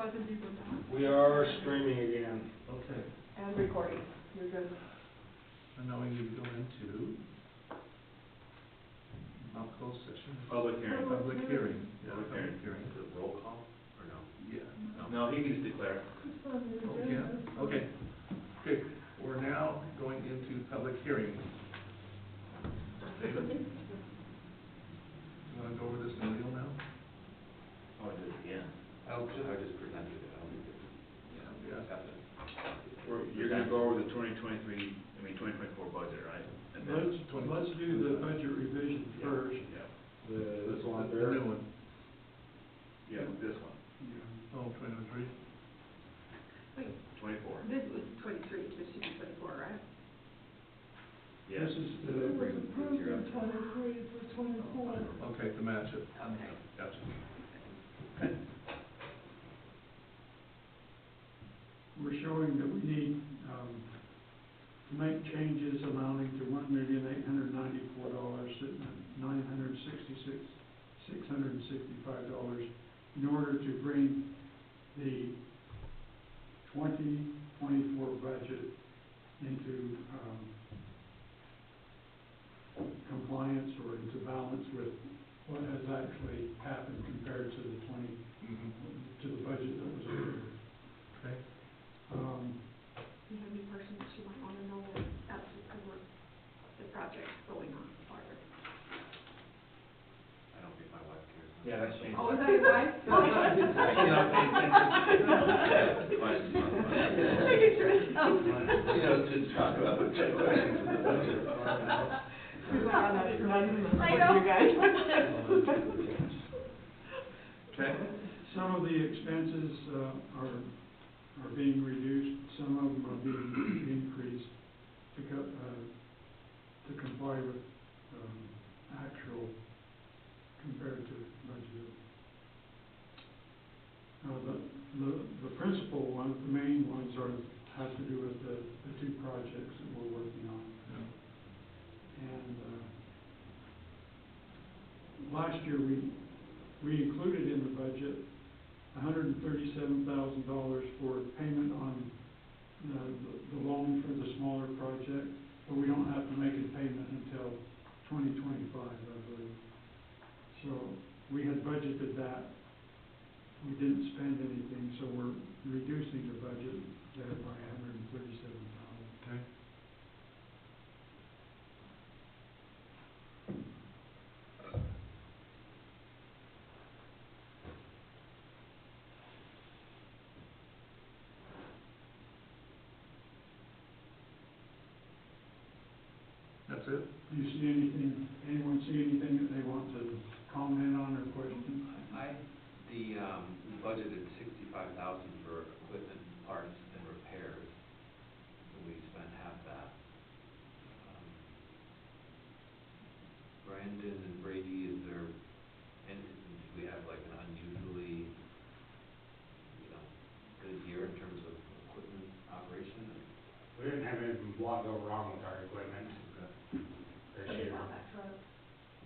about the Beaver now? We are streaming again. Okay, And recording, you're good. and now we need to go into not closed session. Public hearing. Public hearing, yeah, Public public hearing. hearing. Is it roll call, or no? Yeah. No, he can just declare. Oh, yeah, okay. Okay, we're now going into public hearing. David? You wanna go over this in real now? Oh, I did it again. I just presented it, I don't think it's, Yeah. got it. You're gonna go over the 2024 budget, right? And then- Let's do the budget revision Yeah, first. Yeah, This one The there. new one. yeah, this one, Oh, 2023? Wait, 24. this was 23, this should be 24, right? Yes. This is It was approved in 23 for 24. Okay, to match it. Okay. Gotcha. Okay. We're showing that we need, to make changes amounting to $1,894,966,665 in order to bring the 2024 budget into, compliance or into balance with what has actually happened compared to the to the budget that was approved. Okay. You have any person that you might want to know that that's because we're, the project's going on farther. I don't think my wife cares. Yeah, that's changed. Oh, is that your wife? I cannot pay attention. Making sure it's You know, to talk about the questions in the budget. He's like, I'm not even I you guys. Okay. Some of the expenses are being reduced, some of them are being increased to comply with actual compared to budget. The principal ones, the main ones have to do with the two projects that we're working on. And last year, we included in the budget $137,000 for payment on the loan for the smaller project, but we don't have to make a payment until 2025, I believe. So we had budgeted that. We didn't spend anything, so we're reducing the budget there by $137,000. Okay. That's it? Do you see anything, anyone see anything that they want to comment on or question? We budgeted 65,000 for equipment, parts, and repairs, and we spent half that. Brandon and Brady, is there, and do we have like an unusually, good year in terms of equipment operation? We didn't have a lot go wrong with our equipment this year.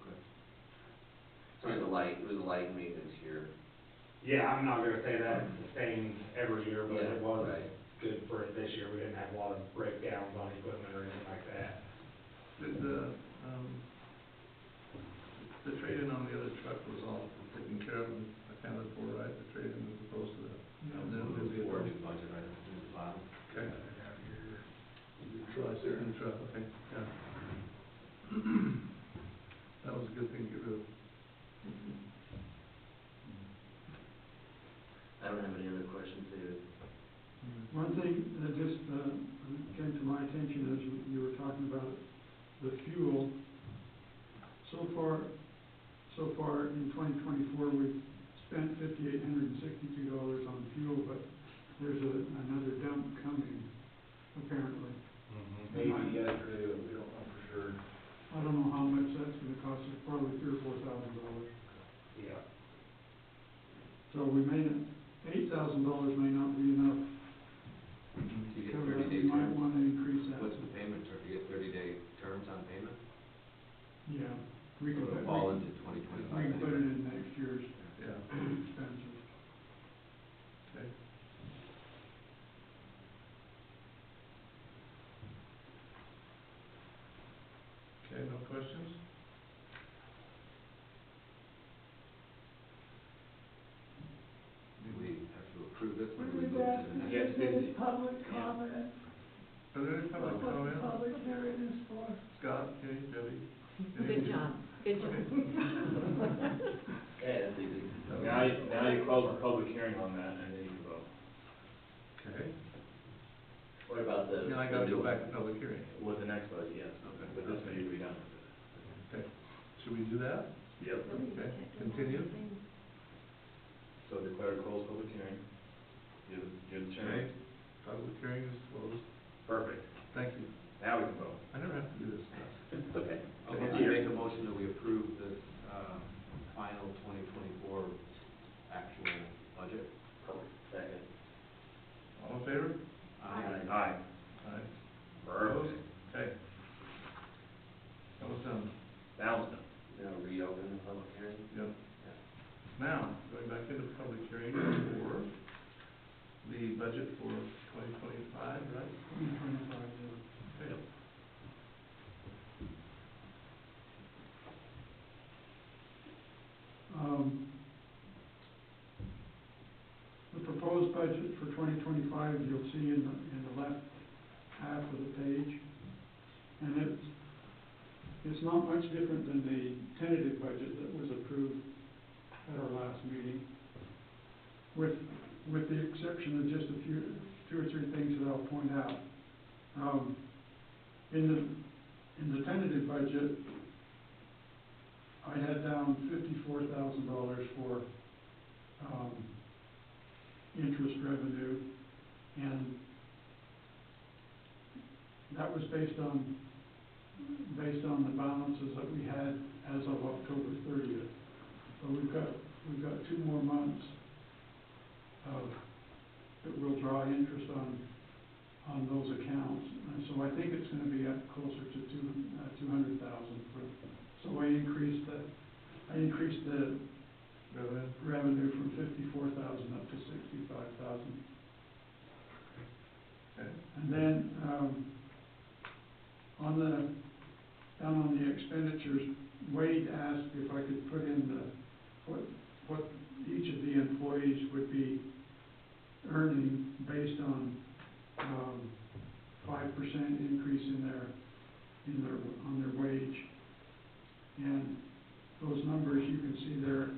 Okay. So it was a light maintenance year. Yeah, I'm not gonna say that it's the same every year, but Yeah, it was right. good for it this year. We didn't have a lot of breakdowns on equipment or anything like that. Did the trade-in on the other truck was all taken care of and accounted for, right? The trade-in as opposed to the. New budget items, new file. Okay. New truck, okay, yeah. That was a good thing to get rid of. I don't have any other questions, David. One thing that just came to my attention as you were talking about the fuel. So far in 2024, we've spent $5,862 on fuel, but there's another dump coming, apparently. Maybe yesterday, but we don't know for sure. I don't know how much that's gonna cost us, probably $3,000 or $4,000. Yeah. So we $8,000 may not be enough. Do you get So 30-day we might terms? wanna increase that. What's the payment term? Do you get 30-day terms on payment? Yeah, we So can it'll fall into we 2025 can put it anyway. in next year's Yeah. expenses. Okay. this when we moved to the next. Yes, busy. Public comment. Are there any public comments? hearing is for. Scott, Kay, Debbie? Good job, good job. Okay, that's easy. Now you close the public hearing on that, and then you can vote. Okay, What about the? then I gotta go back to public hearing. With the next budget, yes, Okay. but this may be done. Okay, should we do that? Yep. Okay, continue. So declare closed public hearing. Give the Okay, chairman. public hearing is closed. Perfect. Thank you. Now we can vote. I never have to do this stuff. Okay. Okay, I make a motion that we approve this, final 2024 actual budget. Second. All in favor? Aye. Aye. Perfect. Okay. That was done. That was done. Now reopen the public hearing? Yep. Yeah. Now, going back into the public hearing for the budget for 2025, right? 2025, Okay. The proposed budget for 2025, you'll see in the left half of the page. And it's not much different than the tentative budget that was approved at our last meeting, with the exception of just two or three things that I'll point out. In the tentative budget, I had down $54,000 for interest revenue, and that was based on the balances that we had as of October 30th. So we've got 2 more months that we'll draw interest on those accounts. And so I think it's gonna be up closer to 200,000 so I increased the revenue from 54,000 up to 65,000. Okay. And then, down on the expenditures, Wade asked if I could put in what each of the employees would be earning based on, 5% increase on their wage. And those numbers, you can see there,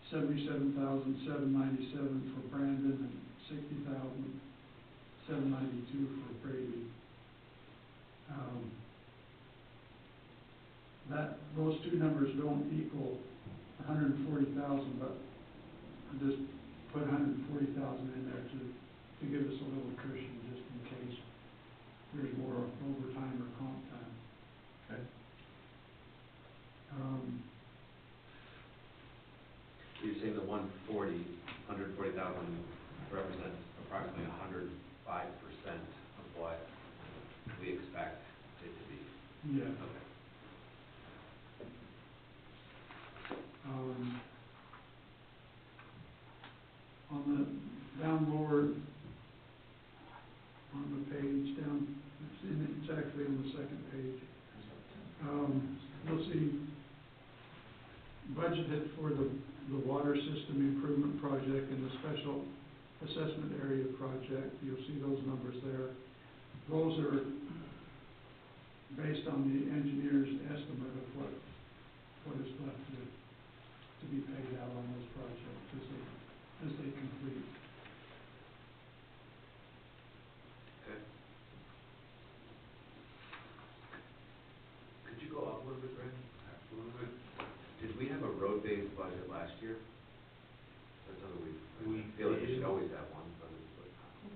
77,797 for Brandon and 60,792 for Brady. Those two numbers don't equal 140,000, but I just put 140,000 in there to give us a little cushion, just in case there's more overtime or comp time. Okay. You're saying the 140,000 represents approximately 105% of what we expect it to be. Yeah. Okay. On the down lower, on the page down, it's actually on the second page. You'll see budgeted for the water system improvement project and the special assessment area project. You'll see those numbers there. Those are based on the engineer's estimate of what is left to be paid out on those projects as they complete. Okay. Could you go up a little bit, Brandon? Absolutely. Did we have a road-based budget last year? That's something we feel like we should always have one, but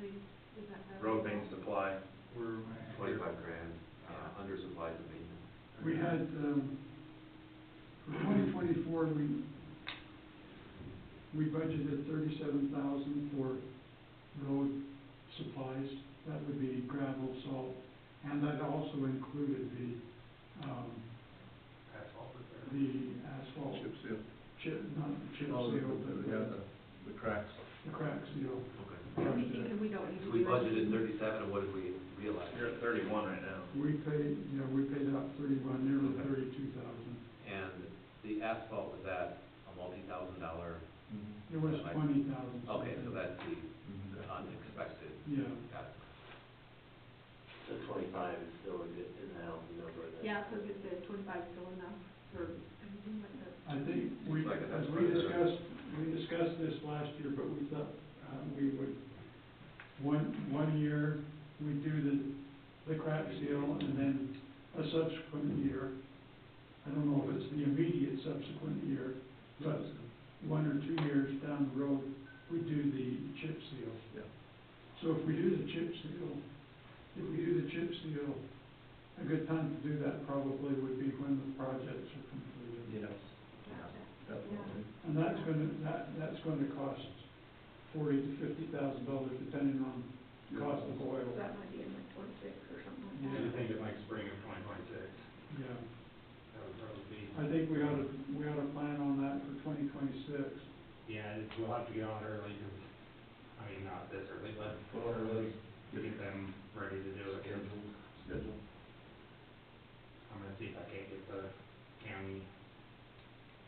Is that better? Road bank supply. We're 25 grand, under supplies and maintenance. We had, for 2024, we budgeted 37,000 for road supplies. That would be gravel, salt, and that also included the asphalt. chip seal. Not the chip Oh, seal, but yeah, the cracks. the crack seal. Okay. And we don't need to So we do budgeted anything. 37, and what did we realize? You're at 31 right now. We paid out 31, nearly Okay. 32,000. And the asphalt, was that a multi-$1,000? It It was Like- 20,000. Okay, so that's the unexpected. Yeah. Got it. So 25 is still a good, is a healthy number then? Yeah, so is the 25 still enough for everything like that? I think we, Like as that's we right. discussed this last year, but we thought, we would, one year, we do the crack seal, and then a subsequent year, I don't know if it's the immediate subsequent year, but 1 or 2 years down the road, we do the chip seal. Yeah. So if we do the chip seal, a good time to do that probably would be when the projects are completed. Yes. Gotcha. Definitely. And that's gonna cost $40,000 to $50,000 depending on the cost of oil. So that might be in like 26 or something like I that. think it like spring of 2026, Yeah, that would probably be, I think we ought to plan on that for 2026. yeah, we'll have to get on early, because, I mean, not this early, but Put on early. to get them ready to do it. Schedule. I'm gonna see if I can't get the county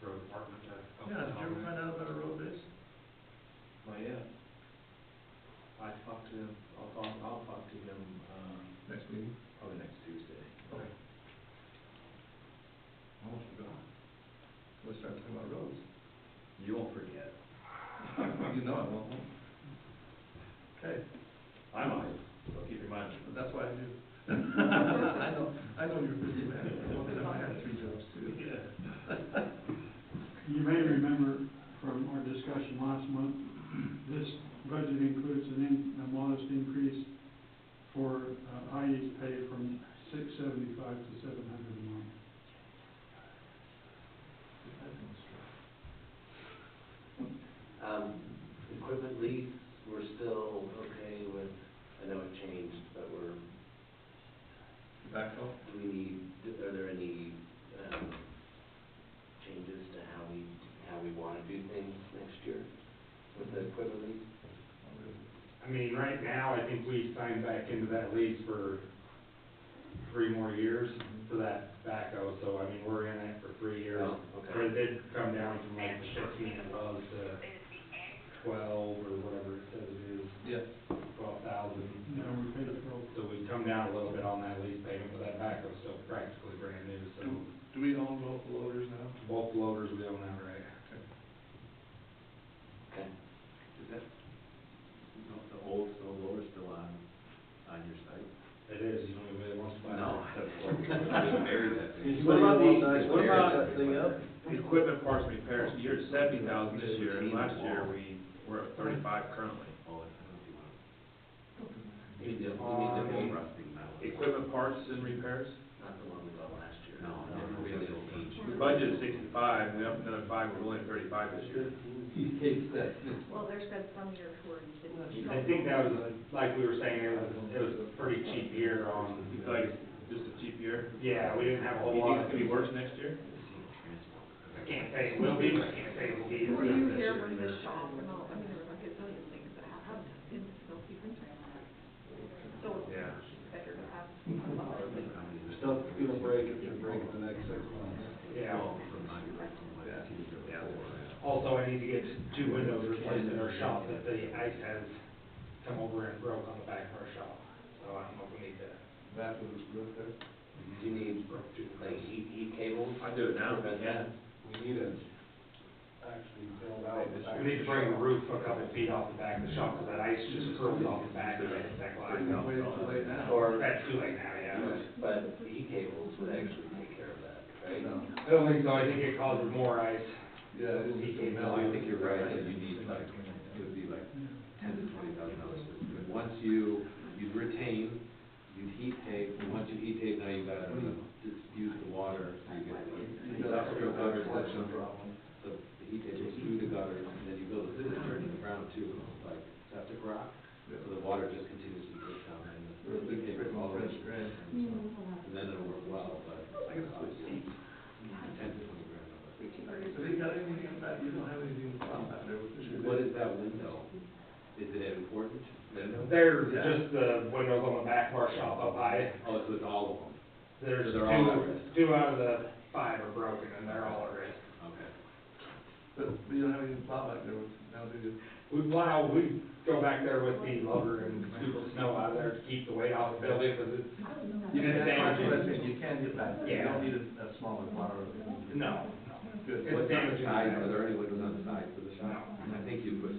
road department to help. Yeah, did us you on ever it. find out about a road base? Not yet. I talked to him, I'll talk to him, Next meeting? probably next Tuesday. Okay. Almost forgot. We'll start talking about roads. You won't forget. You know I won't. Okay, I might, so keep reminding me. but that's why I do. I know you're a busy man. Well, then I have 3 jobs too. You may remember from our discussion last month, this budget includes a modest increase for IE's pay from $675 to $700 a month. Equipment lease, we're still okay with, I know it changed, but Backhoe? do we need, are there any, changes to how we wanna do things next year with the equipment lease? I mean, right now, I think we signed back into that lease for 3 more years for that backhoe, so I mean, we're in it for 3 years. Oh, So okay. it did come down from like the 15 it was to 12 or whatever it says it is, Yeah. 12,000. You know, we paid for So we've come down a little bit on that lease payment, but that backhoe's still practically brand new, so Do we own both the loaders now? both loaders we own now, right? Okay. Is that, the old snow blower still on your site? It is, you don't really want to buy No, that. I just buried that thing. What about What about equipment parts and repairs? You're at 70,000 this year, and last year we're at 35 currently. Oh, I don't know if you want, We need the old rusting metal. Equipment parts and repairs? Not the one we bought last year. No, we have the old age. We budgeted 65, we upped another 5, we're only at 35 this year. He hates that. Well, there's been some years where you didn't. I think that was, like we were saying, it was a pretty cheap year on, You feel like it's just a cheap year? yeah, we didn't have a whole You lot. think it's gonna be worse next year? I can't say it will be, but I can't say it will be. Were you here when the shop and all, I mean, there was like a zillion things that happened in the snow season. So Yeah. it's better to have a lot of things. Stuff gonna break if you're breaking the next 6 months. Yeah. Yeah. Also, I need to get 2 windows replaced in our shop that the ice has come over and broke on the back of our shop. So I don't know if we need to. Back to the roof there. Do you need, like, heat cables? I do it now, Prevent yeah. that? We need to actually build out. the back We need to bring the roof a couple feet off the back of the shop, because that ice just curls off the back of it, that glass. Wait too late now. Or, That's too late now, yeah. but heat cables would actually take care of that, right? I don't think so, I think it causes more ice. Yeah, it is. No, I think you're right, that you need like, it would be like $10,000 to $20,000. Once you'd retain, you'd heat tape, and once you heat tape, now you gotta diffuse the water, so you get the industrial gutter section. So the heat tape goes through the gutters, and then you build a dirt in the ground too, like septic rock, so the water just continuously goes down, and the heat tape is all over. And then it'll work well, but I guess it's $10,000 to $20,000. Have you got anything in that, you don't have anything about that there with the. What is that window? Is it an important window? They're Yeah. just the windows on the back of our shop up high. Oh, so it's all of them? There's So they're all at 2 risk. 2 out of the 5 are broken, and they're all at risk. Okay. But you don't have any plow back there now, do you? We go back there with the loader and scoop the snow out of there to keep the weight off the building, because it's, You it's can, that's what I damaging. said, you can get back there, you Yeah. don't need a smaller plow. No, Good. It's What's on the damaging. side, are there any windows on the side for the shop? No. I think you could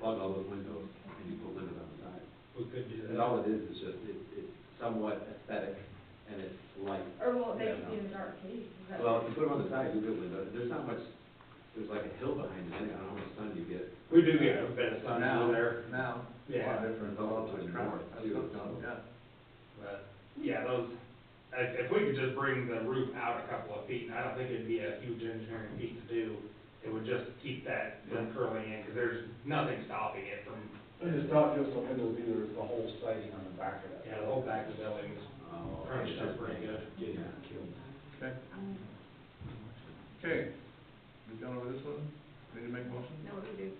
plug all those windows and you put windows on the side. we could do And that. all it is just, it's somewhat aesthetic and it's light. Or will it make Yeah. it in dark cave? Is that- Well, if you put them on the side, you get windows, there's not much, there's like a hill behind it, I don't know how much sun you get. We do get a bit of sun Now, over there, now, a Yeah. lot different, It's all up to the traffic, north, that's too, what's so. going, yeah. but, yeah, those, if we could just bring the roof out a couple of feet, and I don't think it'd be a huge engineering feat to do, it would just keep that from curling in, because there's nothing stopping it from, And it's not just the windows either, it's the whole siding on the back of that. yeah, the whole back of the building is Oh, crunched up pretty good. Yeah. Okay. Okay, we've gone over this one, need to make a motion? No, what do we do?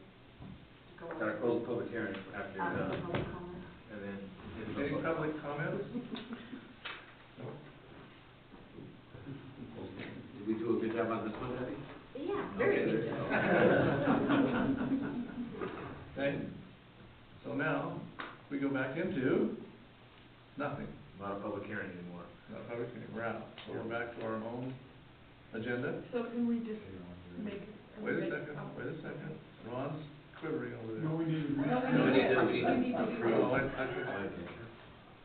Go on. Gotta close the public hearing after you're After the done, public comment. and then. Any public comments? Did we do a good job on this one, Debbie? Yeah, very Okay, good. Okay, so now, we go back into nothing, Not a public hearing anymore. not public hearing, we're out, so we're back to our own agenda. So can we just make? Wait a second, Ron's quivering over there. No, we need to. No, No, we need to- we need to we need to do approve. Oh, that. Okay.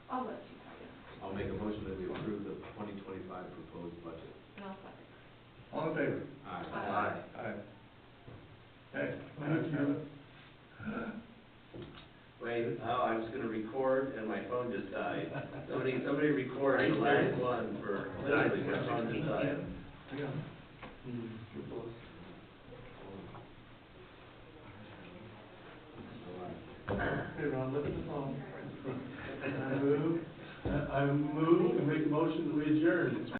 I'll let you tell you, I'll make a motion that we approve the 2025 proposed budget. and I'll second. All in favor? Aye. Aye. Okay. Thank you. Wait, oh, I was gonna record and my phone just died. Somebody record the last one for, literally, my phone just died. Hang on. You're close. Hey, Ron, look at the phone. I move and make a motion that we adjourn.